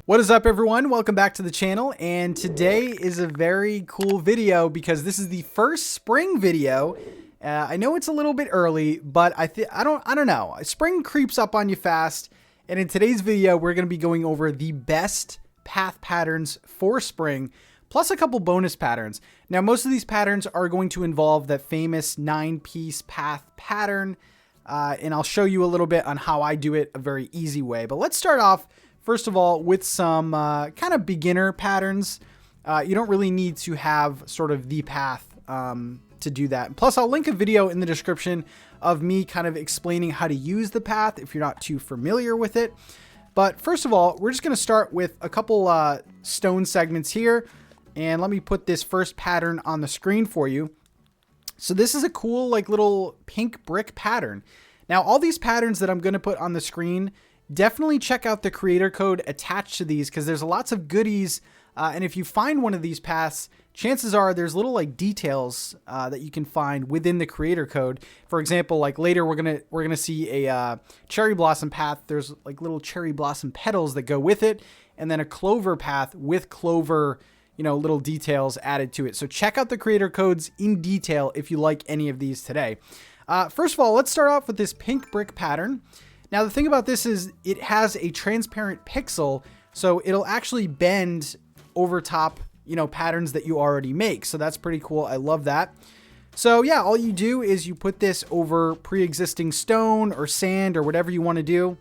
What is up, everyone? Welcome back to the channel, and today is a very cool video because this is the first spring video. I know it's a little bit early, but I don't know. Spring creeps up on you fast, and in today's video, we're going to be going over the best path patterns for spring, plus a couple bonus patterns. Now, most of these patterns are going to involve that famous 9-piece path pattern, and I'll show you a little bit on how I do it a very easy way. But let's start off first of all, with some kind of beginner patterns. You don't really need to have sort of the path to do that. Plus, I'll link a video in the description of me kind of explaining how to use the path if you're not too familiar with it. But first of all, we're just going to start with a couple stone segments here. And let me put this first pattern on the screen for you. So this is a cool like little pink brick pattern. Now, all these patterns that I'm going to put on the screen, definitely check out the creator code attached to these because there's lots of goodies. And if you find one of these paths, chances are there's little like details that you can find within the creator code. For example, like later we're gonna see a cherry blossom path. There's like little cherry blossom petals that go with it, and then a clover path with clover, little details added to it. So check out the creator codes in detail if you like any of these today. First of all, let's start off with this pink brick pattern. Now, the thing about this is it has a transparent pixel, so it'll actually bend over top, patterns that you already make. So that's pretty cool. I love that. So yeah, all you do is you put this over pre-existing stone or sand or whatever you want to do,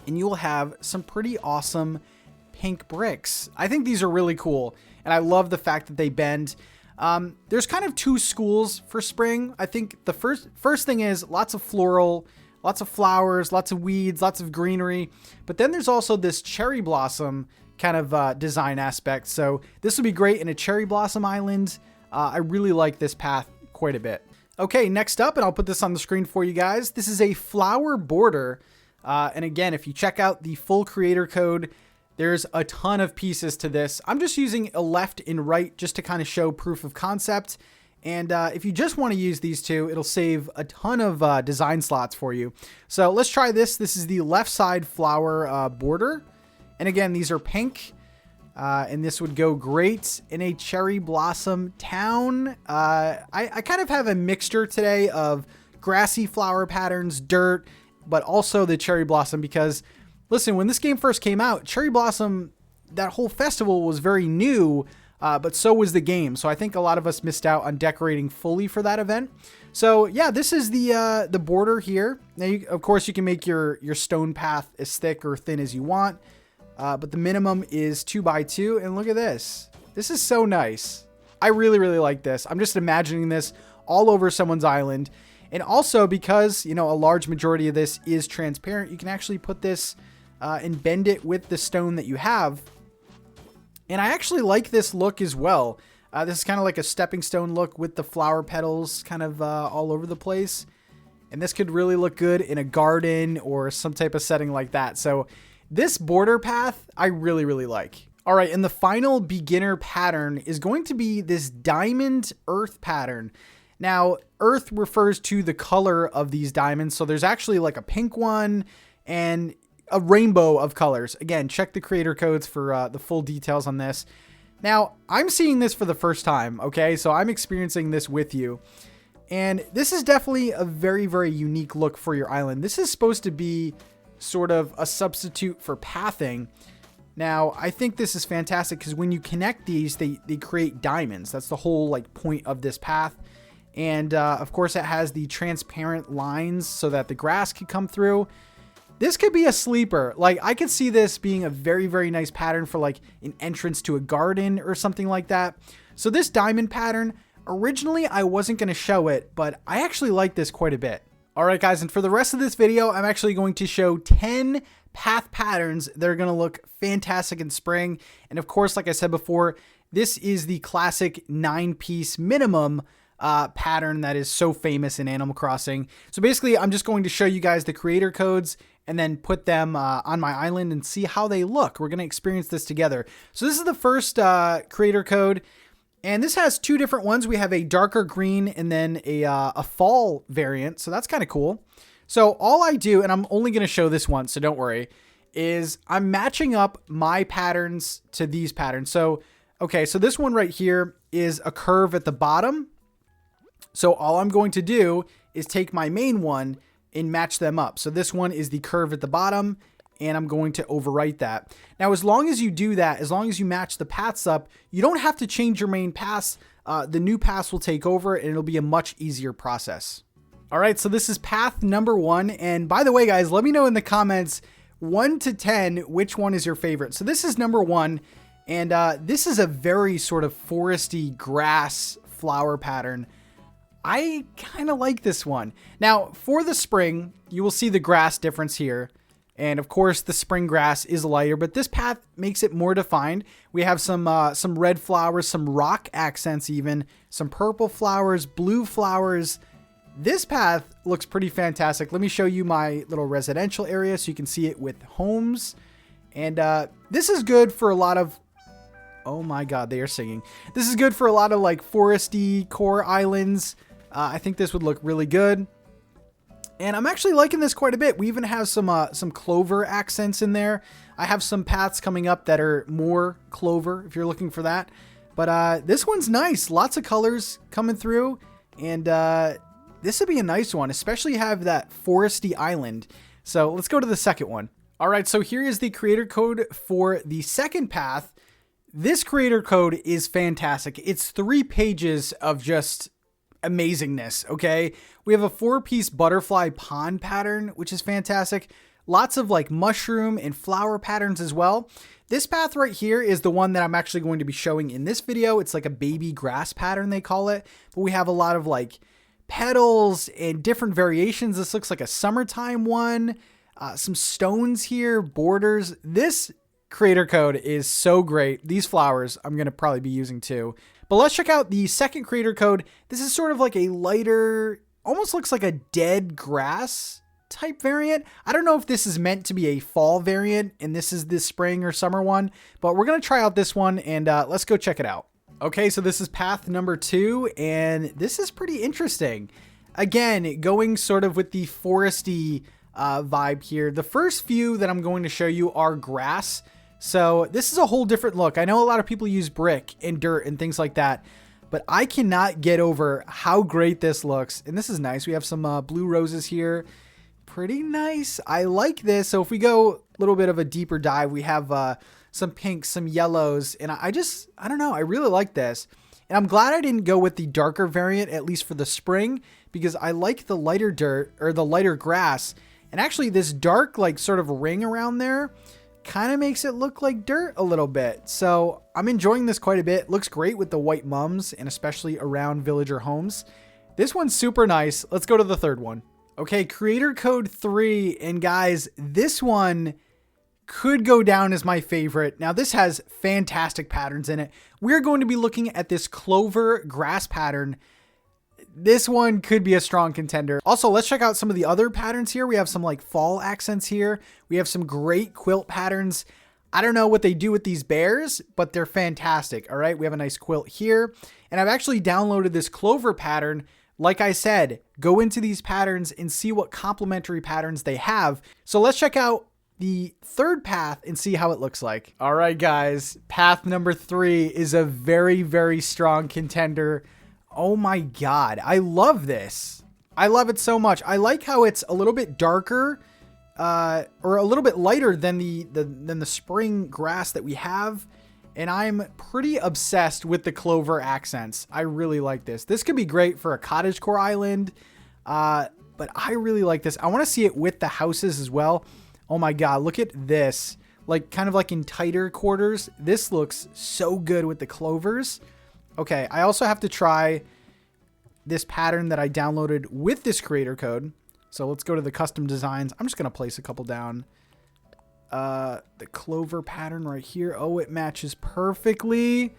and you will have some pretty awesome pink bricks. I think these are really cool, and I love the fact that they bend. There's kind of two schools for spring. I think the first thing is lots of floral, lots of flowers, lots of weeds, lots of greenery. But then there's also this cherry blossom kind of design aspect. So this would be great in a cherry blossom island. I really like this path quite a bit. Okay, next up, and I'll put this on the screen for you guys. This is a flower border. And again, if you check out the full creator code, there's a ton of pieces to this. I'm just using a left and right just to kind of show proof of concept. And if you just want to use these two, it'll save a ton of design slots for you. So let's try this. This is the left side flower border. And again, these are pink. And this would go great in a cherry blossom town. I kind of have a mixture today of grassy flower patterns, dirt, but also the cherry blossom. Because, listen, when this game first came out, cherry blossom, that whole festival was very new. But so was the game. So I think a lot of us missed out on decorating fully for that event. So yeah, this is the border here. Now, of course, you can make your stone path as thick or thin as you want. But the minimum is 2x2. And look at this. This is so nice. I really, really like this. I'm just imagining this all over someone's island. And also because, a large majority of this is transparent, you can actually put this and bend it with the stone that you have. And I actually like this look as well. This is kind of like a stepping stone look with the flower petals kind of all over the place. And this could really look good in a garden or some type of setting like that. So this border path, I really, really like. All right, and the final beginner pattern is going to be this diamond earth pattern. Now, earth refers to the color of these diamonds. So there's actually like a pink one and a rainbow of colors. Again, check the creator codes for the full details on this. Now, I'm seeing this for the first time, okay? So I'm experiencing this with you. And this is definitely a very, very unique look for your island. This is supposed to be sort of a substitute for pathing. Now, I think this is fantastic because when you connect these, they create diamonds. That's the whole like point of this path. And of course, it has the transparent lines so that the grass could come through. This could be a sleeper. Like, I could see this being a very, very nice pattern for like an entrance to a garden or something like that. So this diamond pattern, originally I wasn't going to show it, but I actually like this quite a bit. All right, guys, and for the rest of this video, I'm actually going to show 10 path patterns that are going to look fantastic in spring. And of course, like I said before, this is the classic 9-piece minimum pattern that is so famous in Animal Crossing. So basically, I'm just going to show you guys the creator codes and then put them on my island and see how they look. We're going to experience this together. So this is the first creator code. And this has two different ones. We have a darker green and then a fall variant. So that's kind of cool. So all I do, and I'm only going to show this once, so don't worry, is I'm matching up my patterns to these patterns. So, okay, so this one right here is a curve at the bottom. So all I'm going to do is take my main one and match them up. So this one is the curve at the bottom, and I'm going to overwrite that. Now, as long as you do that, as long as you match the paths up, you don't have to change your main paths. The new paths will take over, and it'll be a much easier process. All right, so this is path number 1. And by the way, guys, let me know in the comments 1 to 10, which one is your favorite. So this is number 1. And this is a very sort of foresty grass flower pattern. I kind of like this one. Now, for the spring, you will see the grass difference here. And of course, the spring grass is lighter, but this path makes it more defined. We have some red flowers, some rock accents even, some purple flowers, blue flowers. This path looks pretty fantastic. Let me show you my little residential area so you can see it with homes. And this is good for a lot of... Oh my God, they are singing. This is good for a lot of like foresty core islands. I think this would look really good. And I'm actually liking this quite a bit. We even have some clover accents in there. I have some paths coming up that are more clover if you're looking for that. But this one's nice. Lots of colors coming through. And this would be a nice one, especially have that foresty island. So let's go to the second one. All right, so here is the creator code for the second path. This creator code is fantastic. It's 3 pages of just amazingness, okay? We have a 4-piece butterfly pond pattern, which is fantastic. Lots of like mushroom and flower patterns as well. This path right here is the one that I'm actually going to be showing in this video. It's like a baby grass pattern, they call it. But we have a lot of like petals and different variations. This looks like a summertime one. Some stones here, borders. This creator code is so great. These flowers I'm going to probably be using too. But let's check out the second creator code. This is sort of like a lighter, almost looks like a dead grass type variant. I don't know if this is meant to be a fall variant and this is the spring or summer one, but we're going to try out this one and let's go check it out. Okay, so this is path number 2 and this is pretty interesting. Again, going sort of with the foresty vibe here. The first few that I'm going to show you are grass. So this is a whole different look. I know a lot of people use brick and dirt and things like that, but I cannot get over how great this looks. And this is nice. We have some blue roses here. Pretty nice. I like this. So if we go a little bit of a deeper dive, we have some pinks, some yellows, and I don't know. I really like this. And I'm glad I didn't go with the darker variant, at least for the spring, because I like the lighter dirt or the lighter grass. And actually this dark, like sort of ring around there kind of makes it look like dirt a little bit. So I'm enjoying this quite a bit. Looks great with the white mums and especially around villager homes. This one's super nice. Let's go to the third one. Okay, creator code 3. And guys, this one could go down as my favorite. Now this has fantastic patterns in it. We're going to be looking at this clover grass pattern. This one could be a strong contender. Also, let's check out some of the other patterns here. We have some like fall accents here. We have some great quilt patterns. I don't know what they do with these bears, but they're fantastic. All right, we have a nice quilt here. And I've actually downloaded this clover pattern. Like I said, go into these patterns and see what complementary patterns they have. So let's check out the third path and see how it looks like. All right, guys, path number 3 is a very, very strong contender. Oh my God, I love this. I love it so much. I like how it's a little bit darker or a little bit lighter than the spring grass that we have. And I'm pretty obsessed with the clover accents. I really like this. This could be great for a cottagecore island, but I really like this. I want to see it with the houses as well. Oh my God, look at this. Like kind of like in tighter quarters. This looks so good with the clovers. Okay, I also have to try this pattern that I downloaded with this creator code. So let's go to the custom designs. I'm just going to place a couple down. The clover pattern right here. Oh, it matches perfectly.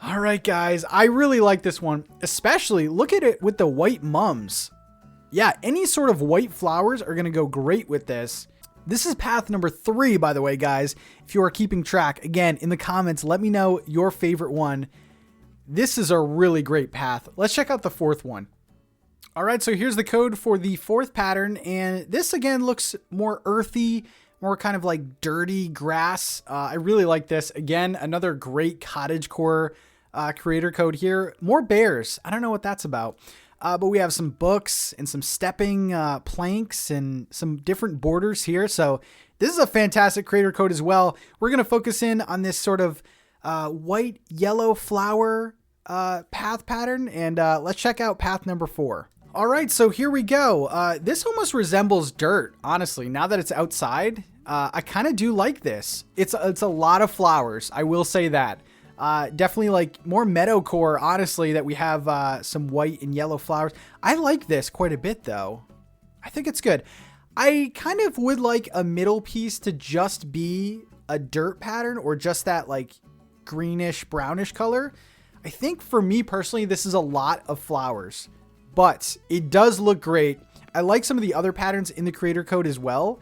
All right, guys. I really like this one. Especially, look at it with the white mums. Yeah, any sort of white flowers are going to go great with this. This is path number 3, by the way, guys. If you are keeping track, again, in the comments, let me know your favorite one. This is a really great path. Let's check out the 4th one. All right, so here's the code for the 4th pattern. And this, again, looks more earthy, more kind of like dirty grass. I really like this. Again, another great cottagecore creator code here. More bears. I don't know what that's about. But we have some books and some stepping planks and some different borders here. So this is a fantastic creator code as well. We're going to focus in on this sort of white yellow flower path pattern. And let's check out path number 4. All right, so here we go. This almost resembles dirt, honestly. Now that it's outside, I kind of do like this. It's a lot of flowers. I will say that. Definitely like more meadowcore, honestly, that we have some white and yellow flowers. I like this quite a bit, though. I think it's good. I kind of would like a middle piece to just be a dirt pattern or just that like greenish, brownish color. I think for me personally, this is a lot of flowers, but it does look great. I like some of the other patterns in the creator code as well.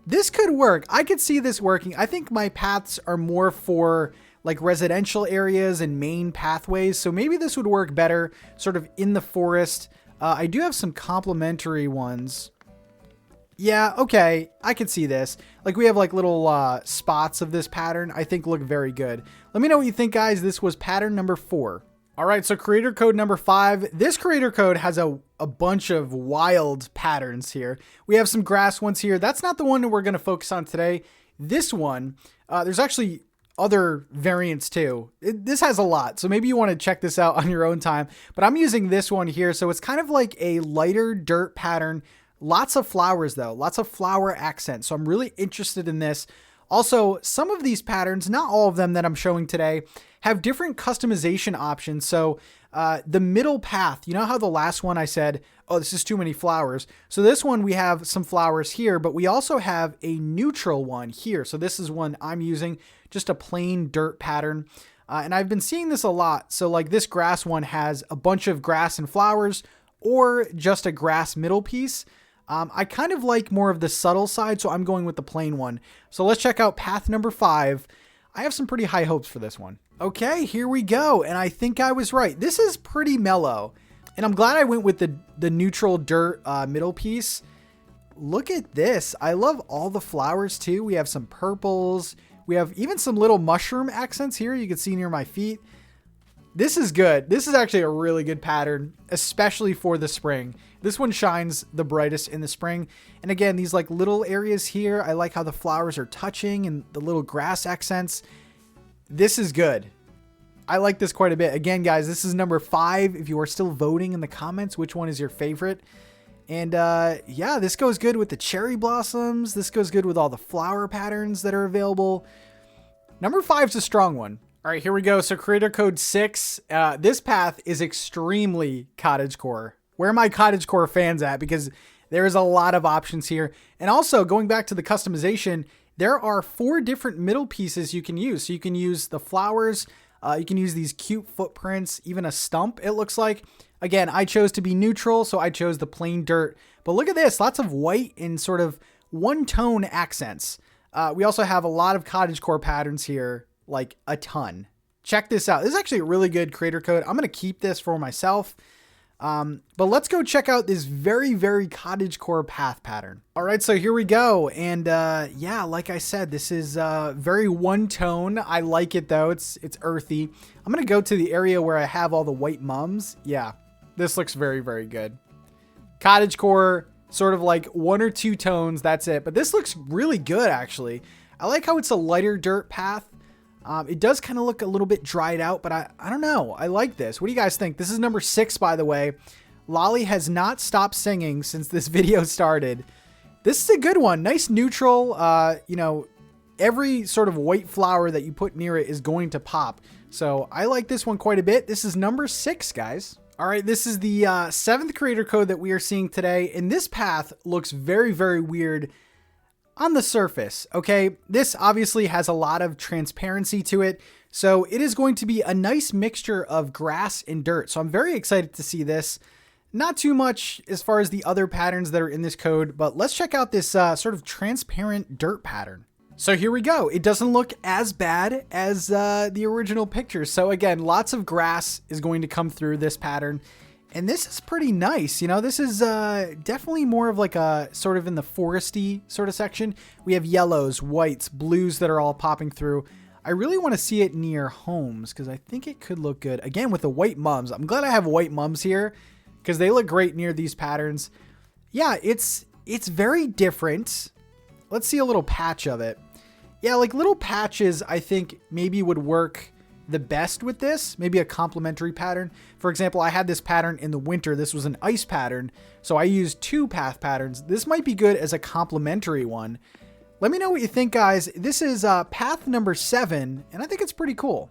This could work. I could see this working. I think my paths are more for like residential areas and main pathways. So maybe this would work better sort of in the forest. I do have some complementary ones. Yeah, okay. I could see this. Like we have like little spots of this pattern. I think look very good. Let me know what you think, guys. This was pattern number 4. All right, so creator code number 5. This creator code has a bunch of wild patterns here. We have some grass ones here. That's not the one that we're going to focus on today. This one, there's actually other variants too. This has a lot, so maybe you want to check this out on your own time. But I'm using this one here, so it's kind of like a lighter dirt pattern. Lots of flowers though, lots of flower accents. So I'm really interested in this. Also, some of these patterns, not all of them that I'm showing today, have different customization options. So the middle path, you know how the last one I said, oh, this is too many flowers. So this one, we have some flowers here, but we also have a neutral one here. So this is one I'm using, just a plain dirt pattern. And I've been seeing this a lot. So like this grass one has a bunch of grass and flowers or just a grass middle piece. I kind of like more of the subtle side, so I'm going with the plain one. So let's check out path number 5. I have some pretty high hopes for this one. Okay, here we go. And I think I was right. This is pretty mellow. And I'm glad I went with the neutral dirt middle piece. Look at this. I love all the flowers too. We have some purples. We have even some little mushroom accents here. You can see near my feet. This is good. This is actually a really good pattern, especially for the spring. This one shines the brightest in the spring. And again, these like little areas here, I like how the flowers are touching and the little grass accents. This is good. I like this quite a bit. Again, guys, this is number 5. If you are still voting in the comments, which one is your favorite? And yeah, this goes good with the cherry blossoms. This goes good with all the flower patterns that are available. Number 5 is a strong one. All right, here we go. So creator code 6. This path is extremely cottagecore. Where are my cottagecore fans at? Because there is a lot of options here. And also going back to the customization, there are 4 different middle pieces you can use. So you can use the flowers. You can use these cute footprints, even a stump, it looks like. Again, I chose to be neutral, so I chose the plain dirt. But look at this, lots of white and sort of one-tone accents. We also have a lot of cottagecore patterns here, like a ton. Check this out. This is actually a really good creator code. I'm going to keep this for myself. But let's go check out this very, very cottagecore path pattern. All right, so here we go. And yeah, like I said, this is very one tone. I like it though. It's earthy. I'm going to go to the area where I have all the white mums. Yeah, this looks very, very good. Cottagecore, sort of like 1 or 2 tones. That's it. But this looks really good, actually. I like how it's a lighter dirt path. It does kind of look a little bit dried out, but I don't know. I like this. What do you guys think? This is number 6, by the way. Lolly has not stopped singing since this video started. This is a good one. Nice neutral. You know, every sort of white flower that you put near it is going to pop. So I like this one quite a bit. This is number 6, guys. All right, this is the 7th creator code that we are seeing today. And this path looks very, very weird on the surface, okay? This obviously has a lot of transparency to it, so it is going to be a nice mixture of grass and dirt. So I'm very excited to see this. Not too much as far as the other patterns that are in this code, but let's check out this sort of transparent dirt pattern. So here we go. It doesn't look as bad as the original picture. So again, lots of grass is going to come through this pattern. And this is pretty nice. You know, this is definitely more of like a sort of in the foresty sort of section. We have yellows, whites, blues that are all popping through. I really want to see it near homes because I think it could look good. Again, with the white mums. I'm glad I have white mums here because they look great near these patterns. Yeah, it's very different. Let's see a little patch of it. Yeah, like little patches I think maybe would work the best with this. Maybe a complementary pattern. For example, I had this pattern in the winter. This was an ice pattern. So I used 2 path patterns. This might be good as a complementary one. Let me know what you think, guys. This is path number 7, and I think it's pretty cool.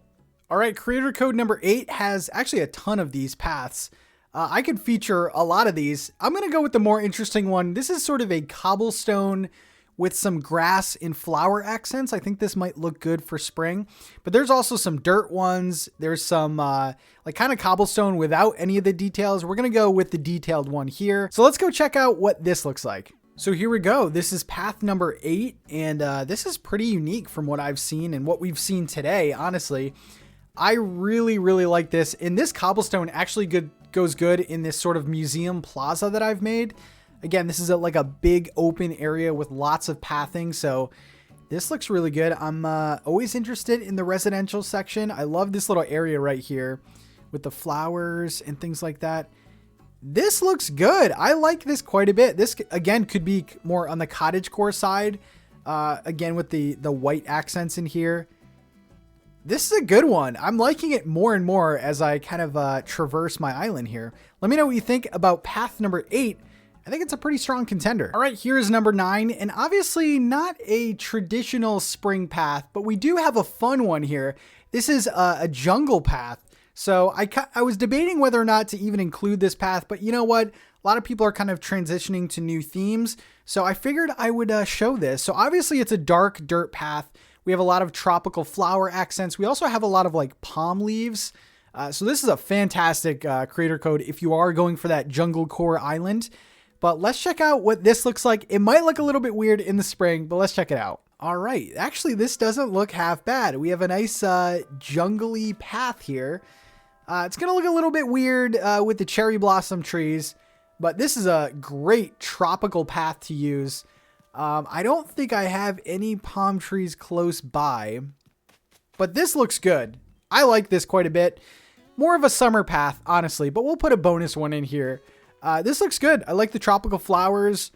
All right, creator code number 8 has actually a ton of these paths. I could feature a lot of these. I'm going to go with the more interesting one. This is sort of a cobblestone with some grass and flower accents. I think this might look good for spring, but there's also some dirt ones. There's some like kind of cobblestone without any of the details. We're going to go with the detailed one here. So let's go check out what this looks like. So here we go. This is path number 8, and this is pretty unique from what I've seen and what we've seen today, honestly. I really, really like this. And this cobblestone actually goes good in this sort of museum plaza that I've made. Again, this is like a big open area with lots of pathing, so this looks really good. I'm always interested in the residential section. I love this little area right here with the flowers and things like that. This looks good. I like this quite a bit. This, again, could be more on the cottagecore side, again, with the white accents in here. This is a good one. I'm liking it more and more as I kind of traverse my island here. Let me know what you think about path number 8. I think it's a pretty strong contender. All right, here's number 9, and obviously not a traditional spring path, but we do have a fun one here. This is a jungle path. So I was debating whether or not to even include this path, but you know what? A lot of people are kind of transitioning to new themes, so I figured I would show this. So obviously it's a dark dirt path. We have a lot of tropical flower accents. We also have a lot of like palm leaves. So this is a fantastic creator code if you are going for that jungle core island. But let's check out what this looks like. It might look a little bit weird in the spring, but let's check it out. All right. Actually, this doesn't look half bad. We have a nice jungly path here. It's going to look a little bit weird with the cherry blossom trees, but this is a great tropical path to use. I don't think I have any palm trees close by, but this looks good. I like this quite a bit. More of a summer path, honestly, but we'll put a bonus one in here. This looks good. I like the tropical flowers.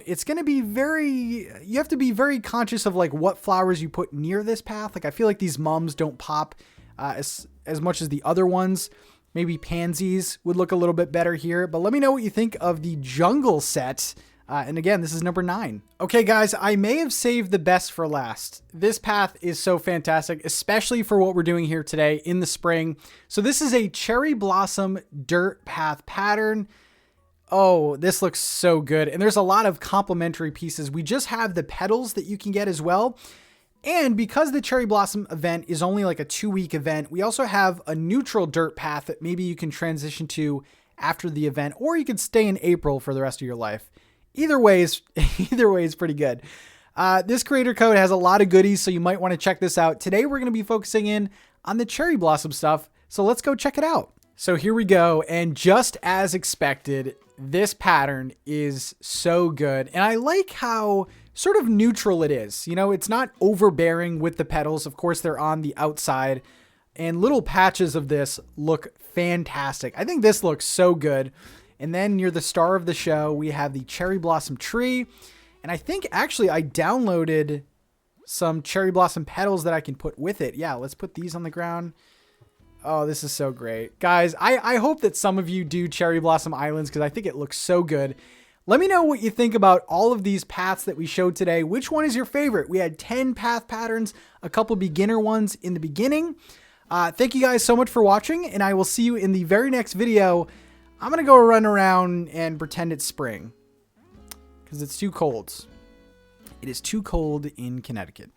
It's going to be you have to be very conscious of like what flowers you put near this path. Like I feel like these mums don't pop as much as the other ones. Maybe pansies would look a little bit better here, but let me know what you think of the jungle set. And again, this is number 9. Okay, guys, I may have saved the best for last. This path is so fantastic, especially for what we're doing here today in the spring. So this is a cherry blossom dirt path pattern. Oh, this looks so good. And there's a lot of complementary pieces. We just have the petals that you can get as well. And because the cherry blossom event is only like a 2-week event, we also have a neutral dirt path that maybe you can transition to after the event, or you could stay in April for the rest of your life. Either way is pretty good. This creator code has a lot of goodies, so you might want to check this out. Today, we're going to be focusing in on the cherry blossom stuff. So let's go check it out. So here we go. And just as expected, this pattern is so good. And I like how sort of neutral it is. You know, it's not overbearing with the petals. Of course, they're on the outside. And little patches of this look fantastic. I think this looks so good. And then near the star of the show, we have the cherry blossom tree. And I think actually I downloaded some cherry blossom petals that I can put with it. Yeah, let's put these on the ground. Oh, this is so great. Guys, I hope that some of you do cherry blossom islands because I think it looks so good. Let me know what you think about all of these paths that we showed today. Which one is your favorite? We had 10 path patterns, a couple beginner ones in the beginning. Thank you guys so much for watching, and I will see you in the very next video. I'm going to go run around and pretend it's spring because it's too cold. It is too cold in Connecticut.